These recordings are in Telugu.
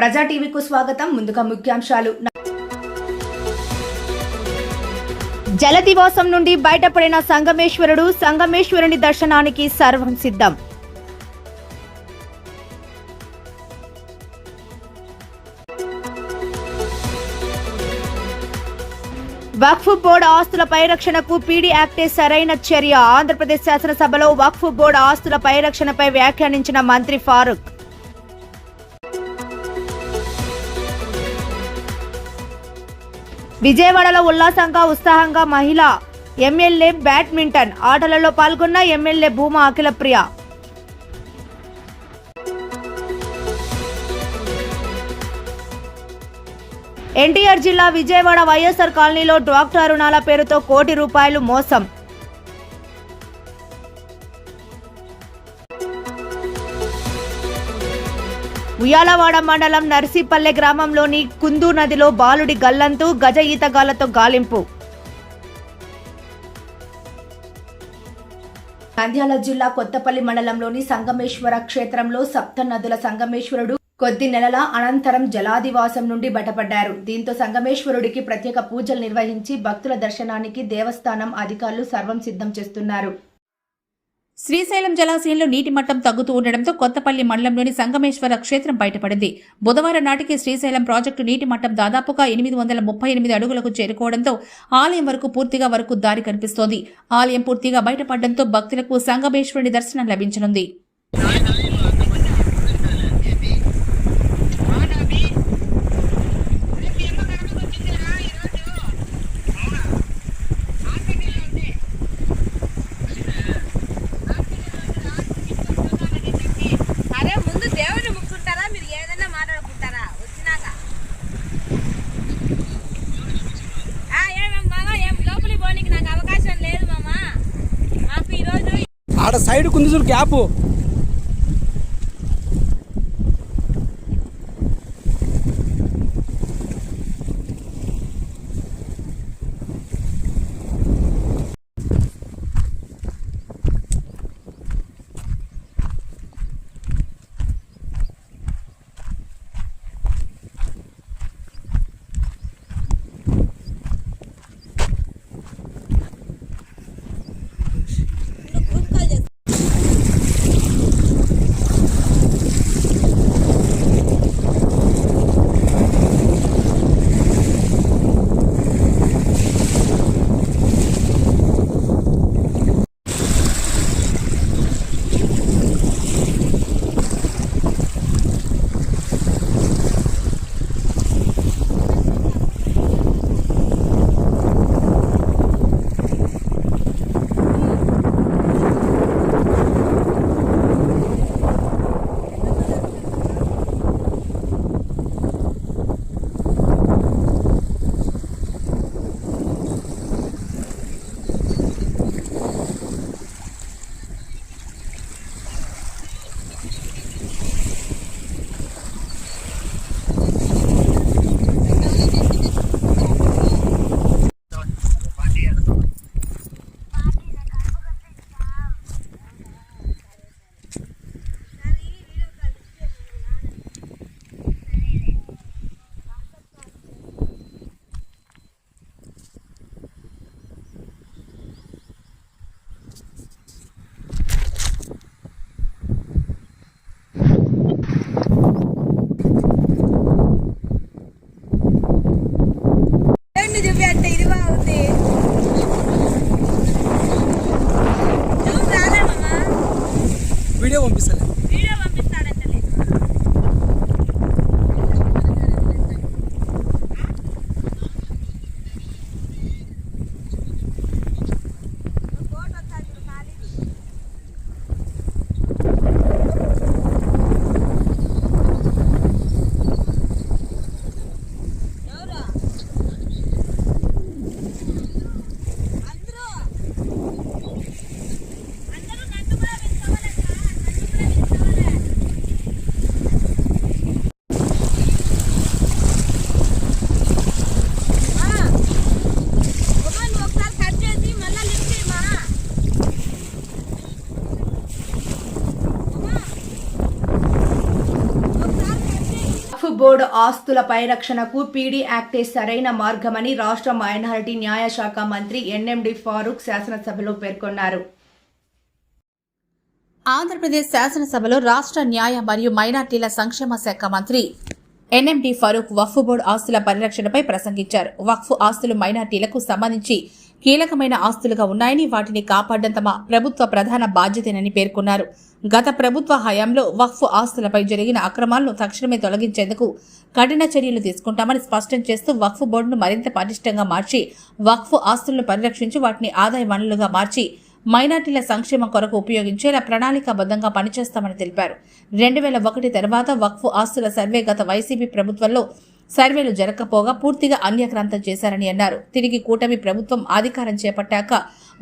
ప్రజా టీవీకు స్వాగతం. ముందుగా ముఖ్యాంశాలు. జలదివాసం నుండి బయటపడిన సంగమేశ్వరుడు, సంగమేశ్వరుని దర్శనానికి సర్వం సిద్ధం. వక్ఫ్ బోర్డు ఆస్తుల పరిరక్షణకు పీడీ యాక్టే సరైన చర్య. ఆంధ్రప్రదేశ్ శాసనసభలో వక్ఫ్ బోర్డు ఆస్తుల పరిరక్షణపై వ్యాఖ్యానించిన మంత్రి ఫారూక్. విజయవాడలో ఉత్సాహంగా మహిళా ఎమ్మెల్యే బ్యాడ్మింటన్ ఆటలలో పాల్గొన్న ఎమ్మెల్యే భూమా అఖిలప్రియ. ఎన్టీఆర్ జిల్లా విజయవాడ వైఎస్ఆర్ కాలనీలో డ్వాక్రా రుణాల పేరుతో ₹1 కోటి మోసం. ఉయ్యాలవాడ మండలం నర్సీపల్లె గ్రామంలోని కుందు నదిలో బాలుడి గల్లంతు, గజ ఈతగాళ్లతో గాలింపు. నంద్యాల జిల్లా కొత్తపల్లి మండలంలోని సంగమేశ్వర క్షేత్రంలో సప్త నదుల సంగమేశ్వరుడు కొద్ది నెలల అనంతరం జలాదివాసం నుండి బయటపడ్డారు. దీంతో సంగమేశ్వరుడికి ప్రత్యేక పూజలు నిర్వహించి భక్తుల దర్శనానికి దేవస్థానం అధికారులు సర్వం సిద్ధం చేస్తున్నారు. శ్రీశైలం జలాశయంలో నీటి మట్టం తగ్గుతూ ఉండడంతో కొత్తపల్లి మండలంలోని సంగమేశ్వర క్షేత్రం బయటపడింది. బుధవారం నాటికి శ్రీశైలం ప్రాజెక్టు నీటి మట్టం దాదాపుగా 838 అడుగులకు చేరుకోవడంతో ఆలయం వరకు దారి కనిపిస్తోంది. ఆలయం పూర్తిగా బయటపడడంతో భక్తులకు సంగమేశ్వరుని దర్శనం లభించనుంది. ఆడ సైడ్ కుంది చూడు గ్యాప్. బోర్డు ఆస్తుల పరిరక్షణకు పీడీ యాక్టే సరైన మార్గమని రాష్ట్ర మైనారిటీ న్యాయ శాఖ మంత్రి ఎన్ఎండి ఫారూక్ శాసనసభలో పేర్కొన్నారు. ఆంధ్రప్రదేశ్ శాసనసభలో రాష్ట్ర న్యాయ మరియు మైనార్టీల సంక్షేమ శాఖ మంత్రి ఎన్ఎండి ఫరూక్ వక్ఫ్ బోర్డు ఆస్తుల పరిరక్షణపై ప్రసంగించారు. వక్ఫ్ ఆస్తులు మైనార్టీలకు సంబంధించి కీలకమైన ఆస్తులుగా ఉన్నాయని, వాటిని కాపాడడం తమ ప్రభుత్వ ప్రధాన బాధ్యతేనని పేర్కొన్నారు. గత ప్రభుత్వ హయాంలో వక్ఫ్ ఆస్తులపై జరిగిన అక్రమాలను తక్షణమే తొలగించేందుకు కఠిన చర్యలు తీసుకుంటామని స్పష్టం చేస్తూ వక్ఫ్ బోర్డును మరింత పటిష్టంగా మార్చి వక్ఫ్ ఆస్తులను పరిరక్షించి వాటిని ఆదాయ వనరులుగా మార్చి మైనార్టీల సంక్షేమం కొరకు ఉపయోగించేలా ప్రణాళికాబద్ధంగా పనిచేస్తామని తెలిపారు. 2001 తర్వాత వక్ఫ్ ఆస్తుల సర్వే గత వైసీపీ ప్రభుత్వంలో సర్వేలు జరగకపోగా పూర్తిగా అన్యక్రాంతం చేశారని అన్నారు. తిరిగి కూటమి ప్రభుత్వం అధికారం చేపట్టాక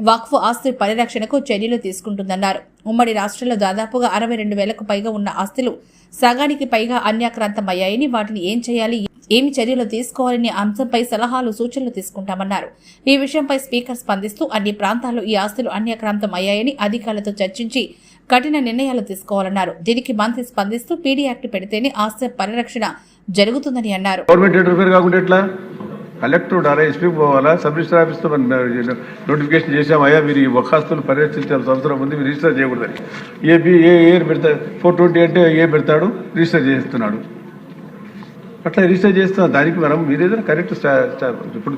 వక్ఫ్ ఆస్తుల పరిరక్షణకు చర్యలు తీసుకుంటుందన్నారు. ఉమ్మడి రాష్ట్రంలో దాదాపుగా 62,000కు పైగా ఉన్న ఆస్తులు సగానికి పైగా అన్యాక్రాంతమయ్యాయని, వాటిని ఏం చేయాలి, ఏమి చర్యలు తీసుకోవాలనే అంశంపై సలహాలు, సూచనలు తీసుకుంటామన్నారు. ఈ విషయంపై స్పీకర్ స్పందిస్తూ అన్ని ప్రాంతాల్లో ఈ ఆస్తులు అన్యాక్రాంతం అయ్యాయని అధికారులతో చర్చించి కఠిన నిర్ణయాలు తీసుకోవాలన్నారు. దీనికి మంత్రి స్పందిస్తూ పీడీ యాక్ట్ పెడితేనే ఆస్తుల పరిరక్షణ జరుగుతుందని అన్నారు. గవర్నమెంట్ ఇంటర్ఫియర్ కాకుండా ఎట్లా? కలెక్టర్ ఉండాలా, ఎస్పీ పోవాలా, సబ్ రిజిస్టర్ ఆఫీస్తో నోటిఫికేషన్ చేసామయ్యా మీరు ఈ వకాస్తులు పరిరక్షించాల్సిన అవసరం ఉంది, మీరు రిజిస్టర్ చేయకూడదని. ఏ పెడతాడు 420 అంటే ఏ పెడతాడు, రిజిస్టర్ చేస్తున్నాడు. అట్లా రిజిస్టర్ చేస్తున్నాం. దానికి మనం మీరేదైనా కరెక్ట్ ఇప్పుడు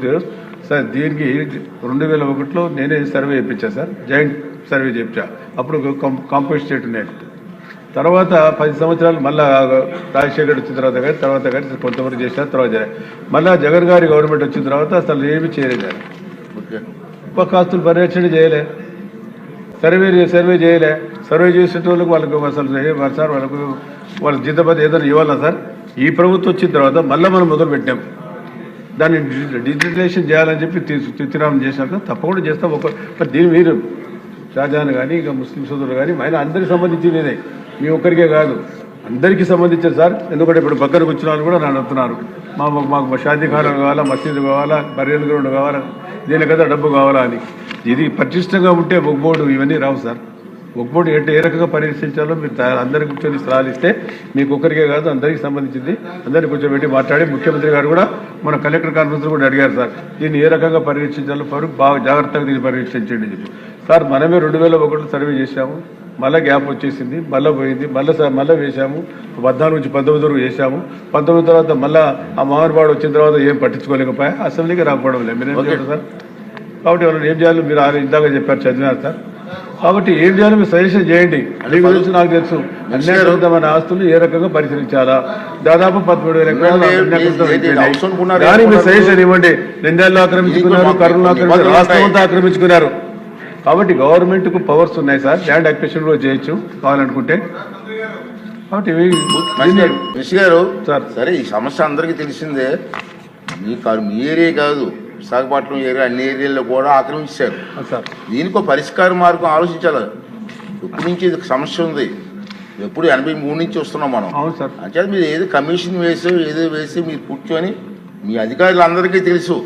సార్ దీనికి 2001లో నేనే సర్వే చేయించాను సార్, జాయింట్ సర్వే చేయించా. అప్పుడు కాంపోజిట్ స్టేట్ ఉన్నాయి. తర్వాత 10 సంవత్సరాలు మళ్ళీ రాజశేఖర్ వచ్చిన తర్వాత కానీ కొంతవరకు చేశారు. తర్వాత మళ్ళీ జగన్ గారి గవర్నమెంట్ వచ్చిన తర్వాత అసలు ఏమి చేయలేదు. ఒక్క ఆస్తులు పరిరక్షణ చేయలే, సర్వే చేయలే. సర్వే చేసే వాళ్ళకు అసలు సార్ వాళ్ళ జీతపతి ఏదైనా ఇవ్వాలా సార్? ఈ ప్రభుత్వం వచ్చిన తర్వాత మళ్ళీ మనం మొదలు పెట్టాం. దాన్ని డిజిటలైజేషన్ చేయాలని చెప్పి తీర్మానం చేసినాక తప్పకుండా చేస్తాం. దీని మీరు షాజహాన్ కానీ ఇంకా ముస్లిం సోదరులు కానీ ఆయన అందరికి సంబంధించినదే, మీ ఒక్కరికే కాదు అందరికీ సంబంధించారు సార్. ఎందుకంటే ఇప్పుడు పక్కన వచ్చిన వాళ్ళు కూడా నన్ను అంటున్నారు, మాకు షాదీఖానాలు కావాలా, మసీదు కావాలా, బర్రెల గ్రౌండ్ కావాలా, దీనికదా డబ్బు కావాలా అని. ఇది పటిష్టంగా ఉంటే ఒక బోర్డు ఇవన్నీ రావు సార్. ఒక బోర్డు ఏ రకంగా పరిశీలించాలో మీరు అందరికి కూర్చొని సలహాలు ఇస్తే మీకు ఒక్కరికే కాదు అందరికీ సంబంధించింది. అందరినీ కూర్చోబెట్టి మాట్లాడి ముఖ్యమంత్రి గారు కూడా మన కలెక్టర్ కాన్ఫరెన్స్ కూడా అడిగారు సార్, దీన్ని ఏ రకంగా పరిరక్షించాలో బాగా జాగ్రత్తగా దీన్ని పరిరక్షించండి అని చెప్పి. సార్ మనమే 2001లో సర్వే చేశాము, మళ్ళీ గ్యాప్ వచ్చేసింది, మళ్ళీ పోయింది, మళ్ళీ వేసాము. 14 నుంచి 19 వరకు చేశాము. 19 తర్వాత మళ్ళీ ఆ మామూలుపాడు వచ్చిన తర్వాత ఏం పట్టించుకోలేకపోయా, అసెంబ్లీకి రాకపోవడం లేదు. మీరేం చేస్తారు సార్? కాబట్టి వాళ్ళు ఏం చేయాలో మీరు ఇందాక చెప్పారు, చదివినారు సార్. కాబట్టి ఏం చేయాలో మీరు సజెషన్ చేయండి. మీ గురించి నాకు తెలుసు అన్యాయమైన ఆస్తులు ఏ రకంగా పరిశీలించాలా. దాదాపు 13,000 ఎకరాలు దానికి మీరు సజెషన్ ఇవ్వండి. నిందాల్లో ఆక్రమించుకున్నారు, కర్నూలు ఆక్రమించారు, రాష్ట్రం అంతా ఆక్రమించుకున్నారు. కాబట్టి గవర్నమెంట్కు పవర్స్ ఉన్నాయి సార్, ల్యాండ్ అక్విజిషన్ కూడా చేయొచ్చు కావాలనుకుంటే. కాబట్టి మిస్ గారు సార్, సరే ఈ సమస్య అందరికీ తెలిసిందే. మీ ఏరియా కాదు, విశాఖపట్నం ఏరియా అన్ని ఏరియాల్లో కూడా ఆక్రమించారు సార్. దీనికి ఒక పరిష్కార మార్గం ఆలోచించాలి. ఎప్పటి నుంచి ఇది సమస్య ఉంది, ఎప్పుడు 83 నుంచి వస్తున్నాం మనం. అవును సార్. అంటే మీరు ఏదో కమిషన్ ఏదో వేసి మీరు కూర్చొని మీ అధికారులు అందరికీ తెలుసు,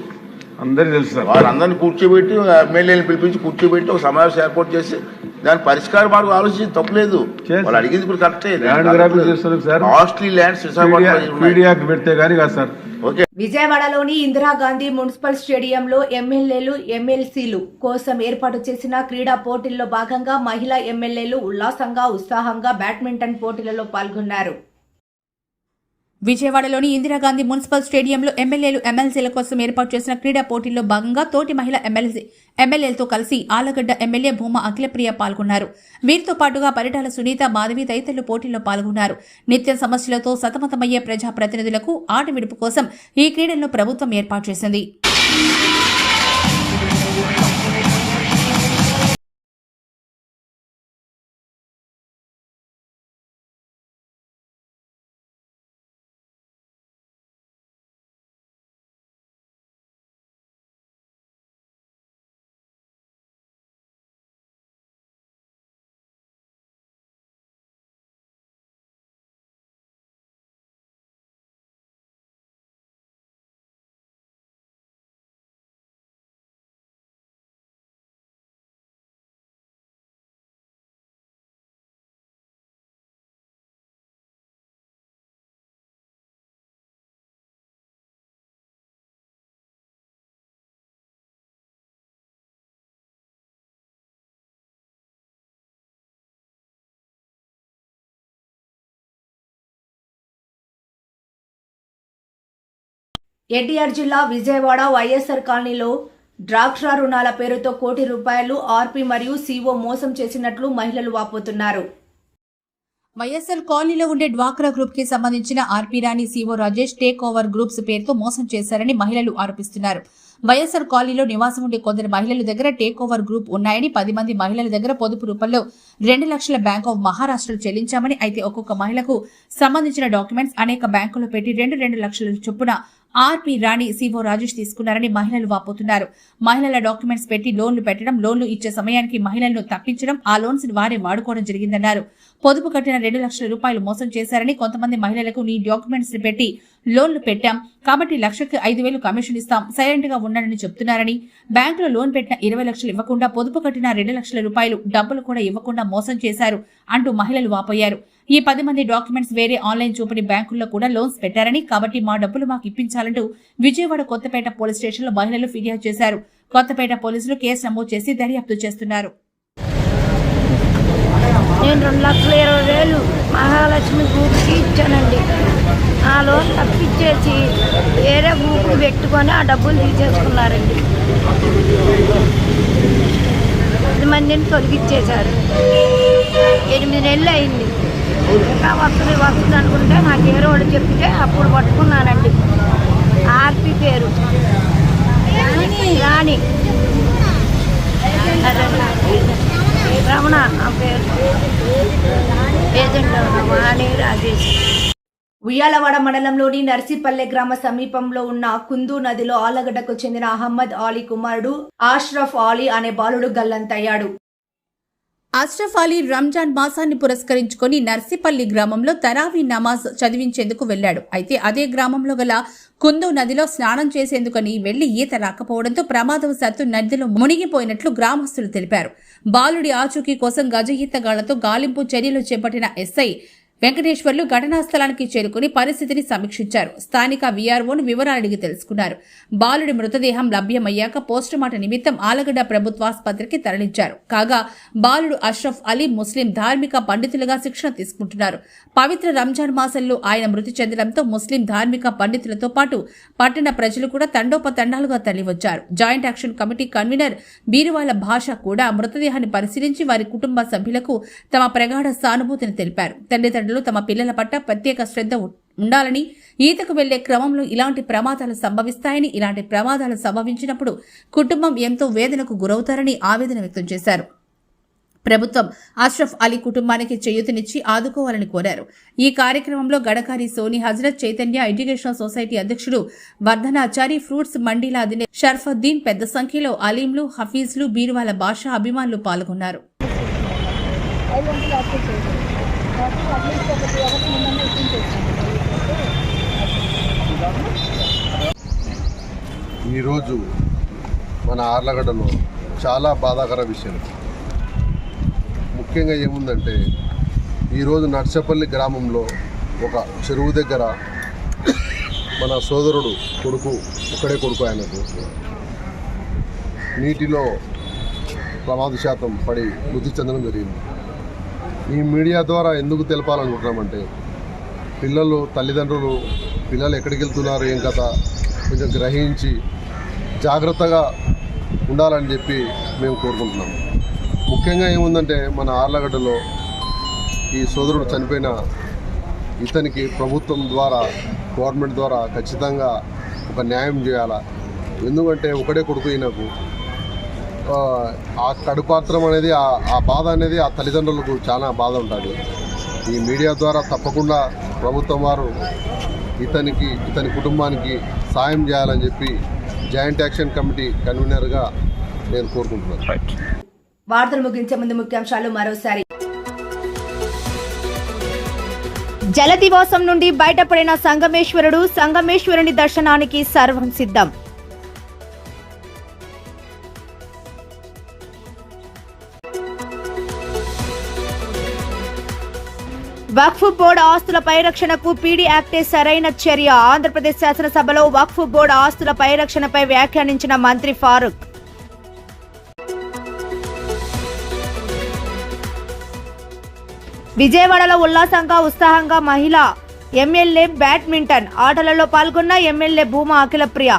అందరికీ తెలుసు సార్. వాళ్ళందరినీ కూర్చోబెట్టి ఎమ్మెల్యేని పిలిపించి కూర్చోబెట్టి ఒక సమావేశం ఏర్పాటు చేసి దాని పరిష్కార మార్గం ఆలోచించి తప్పలేదు. వాళ్ళు అడిగింది ఇప్పుడు కరెక్టే. కాస్ట్లీ ల్యాండ్స్ పెడితే కానీ కాదు సార్. ఓకే. విజయవాడలోని ఇందిరాగాంధీ మున్సిపల్ స్టేడియంలో ఎమ్మెల్యేలు, ఎమ్మెల్సీలు కోసం ఏర్పాటు చేసిన క్రీడా పోటీల్లో భాగంగా మహిళా ఎమ్మెల్యేలు ఉత్సాహంగా బ్యాడ్మింటన్ పోటీలలో పాల్గొన్నారు. విజయవాడలోని ఇందిరాగాంధీ మున్సిపల్ స్టేడియంలో ఎమ్మెల్యేలు, ఎమ్మెల్సీల కోసం ఏర్పాటు చేసిన క్రీడా పోటీల్లో భాగంగా తోటి మహిళా ఎమ్మెల్యేలతో కలిసి ఆలగడ్డ ఎమ్మెల్యే భూమా అఖిలప్రియ పాల్గొన్నారు. వీరితో పాటుగా పరిటాల సునీత, మాధవి తదితరులు పోటీల్లో పాల్గొన్నారు. నిత్య సమస్యలతో సతమతమయ్యే ప్రజాప్రతినిధులకు ఆట విడుపు కోసం ఈ క్రీడలను ప్రభుత్వం ఏర్పాటు చేసింది. ఎన్టీఆర్ జిల్లా విజయవాడ వైఎస్ఆర్ కాలనీలో డ్రాక్షా రుణాల పేరుతో ₹1 కోటి ఆర్పీ మరియు సీఓ మోసం చేసినట్లు మహిళలు వాపోతున్నారు. వైఎస్ఆర్ కాలనీలో ఉండే డ్వాక్రా గ్రూప్ కి సంబంధించిన RP Rani CO Rajesh take over groups పేరుతో మోసం చేశారని మహిళలు ఆరోపిస్తున్నారు. వైఎస్ఆర్ కాలనీలో నివాసం ఉండే కొందరు మహిళల దగ్గర టేక్ ఓవర్ గ్రూప్ ఉన్నాయని 10 మంది మహిళల దగ్గర పొదుపు రూపంలో 2 లక్షల బ్యాంక్ ఆఫ్ మహారాష్ట్రలో చెల్లించామని, అయితే ఒక్కొక్క మహిళకు సంబంధించిన డాక్యుమెంట్స్ అనేక బ్యాంకుల్లో పెట్టి 2 లక్షల చొప్పున ఆర్పీ రాణి సీఓ రాజేష్ తీసుకున్నారని మహిళలు వాపోతున్నారు. మహిళల డాక్యుమెంట్స్ పెట్టి లోన్లు పెట్టడం, లోన్లు ఇచ్చే సమయానికి మహిళలను తప్పించడం, ఆ లోన్స్ వారే వాడుకోవడం జరిగిందన్నారు. పొదుపు కట్టిన 2 లక్షల రూపాయలు మోసం చేశారని, కొంతమంది మహిళలకు నీ డాక్యుమెంట్స్ పెట్టి లోన్లు పెట్టాం కాబట్టి లక్షకు 5,000 కమిషన్ ఇస్తాం, సైలెంట్ గా ఉండండి చెప్తున్నారని, బ్యాంకులో లోన్ పెట్టిన 20 లక్షలు ఇవ్వకుండా పొదుపు కట్టిన 2 లక్షల రూపాయలు డబ్బులు కూడా ఇవ్వకుండా మోసం చేశారు అంటూ మహిళలు వాపోయారు. ఈ 10 మంది డాక్యుమెంట్స్ వేరే ఆన్లైన్ చూపని బ్యాంకుల్లో కూడా లోన్స్ పెట్టారని, కాబట్టి మా డబ్బులు మాకు ఇప్పించాలంటూ విజయవాడ కొత్తపేట పోలీస్ స్టేషన్లో మహిళలు ఫిర్యాదు చేశారు. కొత్తపేట పోలీసులు కేసు నమోదు చేసి దర్యాప్తు చేస్తున్నారు. నేను 2,20,000 మహాలక్ష్మి గ్రూప్కి ఇచ్చానండి. ఆ లోన్ తప్పించేసి వేరే గ్రూప్ పెట్టుకొని ఆ డబ్బులు తీసేసుకున్నారండి. 10 మందిని తొలగిచ్చేశారు. 8 నెలలు అయింది. ఇంకా వస్తుంది అనుకుంటే నాకు వేరే వాడు చెప్తే అప్పుడు పట్టుకున్నానండి. ఆర్పి పేరు రాణి రమణ, ఆ పేరు ఏజెంట్ వాణి రాజేష్. ఉయ్యాలవాడ మండలంలోని నర్సీపల్లె గ్రామ సమీపంలో ఉన్న కుందు నదిలో ఆలగడ్డకు చెందిన అహ్మద్ ఆలీ కుమారుడు ఆష్రఫ్ ఆలీ అనే బాలుడు గల్లంతయ్యాడు. అష్రఫ్ అలీ రంజాన్ మాసాన్ని పురస్కరించుకొని నర్సిపల్లి గ్రామంలో తరావీ నమాజ్ చదివించేందుకు వెళ్లాడు. అయితే అదే గ్రామంలో గల కుందు నదిలో స్నానం చేసేందుకని వెళ్లి ఈత రాకపోవడంతో ప్రమాదవశాత్తు నదిలో మునిగిపోయినట్లు గ్రామస్తులు తెలిపారు. బాలుడి ఆచూకీ కోసం గజ ఈతగాళ్లతో గాలింపు చర్యలు చేపట్టిన ఎస్ఐ వెంకటేశ్వర్లు ఘటనా స్థలానికి చేరుకుని పరిస్థితిని సమీక్షించారు. స్థానిక వీఆర్ఓను వివరాలు అడిగి తెలుసుకున్నారు. బాలుడి మృతదేహం లభ్యమయ్యాక పోస్టుమార్టం నిమిత్తం ఆలగడ్డ ప్రభుత్వాసుపత్రికి తరలించారు. కాగా బాలుడు అష్రఫ్ అలీ ముస్లిం ధార్మిక పండితులుగా శిక్షణ తీసుకుంటున్నారు. పవిత్ర రంజాన్ మాసంలో ఆయన మృతి చెందడంతో ముస్లిం ధార్మిక పండితులతో పాటు పట్టణ ప్రజలు కూడా తండోపతండాలుగా తరలివచ్చారు. జాయింట్ యాక్షన్ కమిటీ కన్వీనర్ బీరువాల భాష కూడా మృతదేహాన్ని పరిశీలించి వారి కుటుంబ సభ్యులకు తమ ప్రగాఢ సానుభూతిని తెలిపారు. తల్లిదండ్రులు తమ పిల్లల పట్ల ప్రత్యేక శ్రద్ధ ఉండాలని, ఈతకు వెళ్లే క్రమంలో ఇలాంటి ప్రమాదాలు సంభవిస్తాయని, ఇలాంటి ప్రమాదాలు సంభవించినప్పుడు కుటుంబం ఎంతో వేదనకు గురవుతారని ఆవేదన వ్యక్తం చేశారు. ప్రభుత్వం అష్రఫ్ అలీ కుటుంబానికి చేయూతనిచ్చి ఆదుకోవాలని కోరారు. ఈ కార్యక్రమంలో గడకారి సోని హజరత్ చైతన్య ఎడ్యుకేషనల్ సొసైటీ అధ్యక్షుడు వర్ధనాచారి, ఫ్రూట్స్ మండీల అధినేత షర్ఫుద్దీన్, పెద్ద సంఖ్యలో అలీంలు, హఫీజ్లు, బీరువాల భాష అభిమానులు పాల్గొన్నారు. ఈరోజు మన ఆర్లగడ్డలో చాలా బాధాకర విషయం. ముఖ్యంగా ఏముందంటే, ఈరోజు నర్సపల్లి గ్రామంలో ఒక చెరువు దగ్గర మన సోదరుడు కొడుకు, ఒక్కడే కొడుకు ఆయనకు, నీటిలో ప్రమాదశాతం పడి మృతి చెందడం జరిగింది. ఈ మీడియా ద్వారా ఎందుకు తెలపాలనుకుంటున్నామంటే, పిల్లలు, తల్లిదండ్రులు పిల్లలు ఎక్కడికి వెళ్తున్నారు, ఏం కథ కొంచెం గ్రహించి జాగ్రత్తగా ఉండాలని చెప్పి మేము కోరుకుంటున్నాము. ముఖ్యంగా ఏముందంటే, మన ఆర్లగడ్డలో ఈ సోదరుడు చనిపోయిన ఇతనికి ప్రభుత్వం ద్వారా, గవర్నమెంట్ ద్వారా ఖచ్చితంగా ఒక న్యాయం చేయాలా. ఎందుకంటే ఒకడే కొడుకు ఈయనకు. ఆ కడుపాత్రం అనేది, ఆ బాధ అనేది ఆ తల్లిదండ్రులకు చాలా బాధ ఉంటుంది. ఈ మీడియా ద్వారా తప్పకుండా ప్రభుత్వం వారు ఇతని కుటుంబానికి సాయం చేయాలని చెప్పి జాయింట్ యాక్షన్ కమిటీ కన్వీనర్గా నేను కోరుకుంటున్నాను. వార్తలు ముగించే ముందు ముఖ్యాంశాలు మరోసారి. జలదివాసం నుండి బయటపడిన సంగమేశ్వరుడు, సంగమేశ్వరుని దర్శనానికి సర్వం సిద్ధం. వక్ఫ్ బోర్డు ఆస్తుల పరిరక్షణకు పీడీ యాక్టే సరైన చర్య. ఆంధ్రప్రదేశ్ శాసనసభలో వక్ఫ్ బోర్డు ఆస్తుల పరిరక్షణపై వ్యాఖ్యానించిన మంత్రి ఫారూక్. విజయవాడలో ఉల్లాసంగా ఉత్సాహంగా మహిళా ఎమ్మెల్యే బ్యాడ్మింటన్ ఆటలలో పాల్గొన్న ఎమ్మెల్యే భూమా అఖిలప్రియ.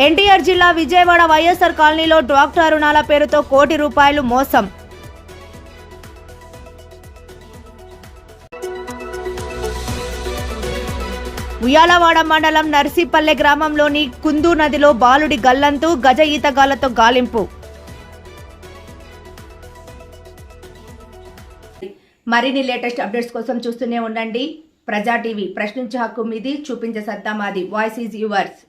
ఎన్టీఆర్ జిల్లా విజయవాడ వైఎస్ఆర్ కాలనీలో డ్వాక్రా రుణాల పేరుతో ₹1 కోటి మోసం. ఉయ్యాలవాడ మండలం నర్సీపల్లె గ్రామంలోని కుందు నదిలో బాలుడి గల్లంతు, గజ ఈతగాళ్లతో గాలింపు. మరిన్ని లేటెస్ట్ అప్డేట్స్ కోసం చూస్తూనే ఉండండి ప్రజా టీవీ. ప్రశ్నించే హక్కు మీది, చూపించే సత్తా మాది. Voice is yours.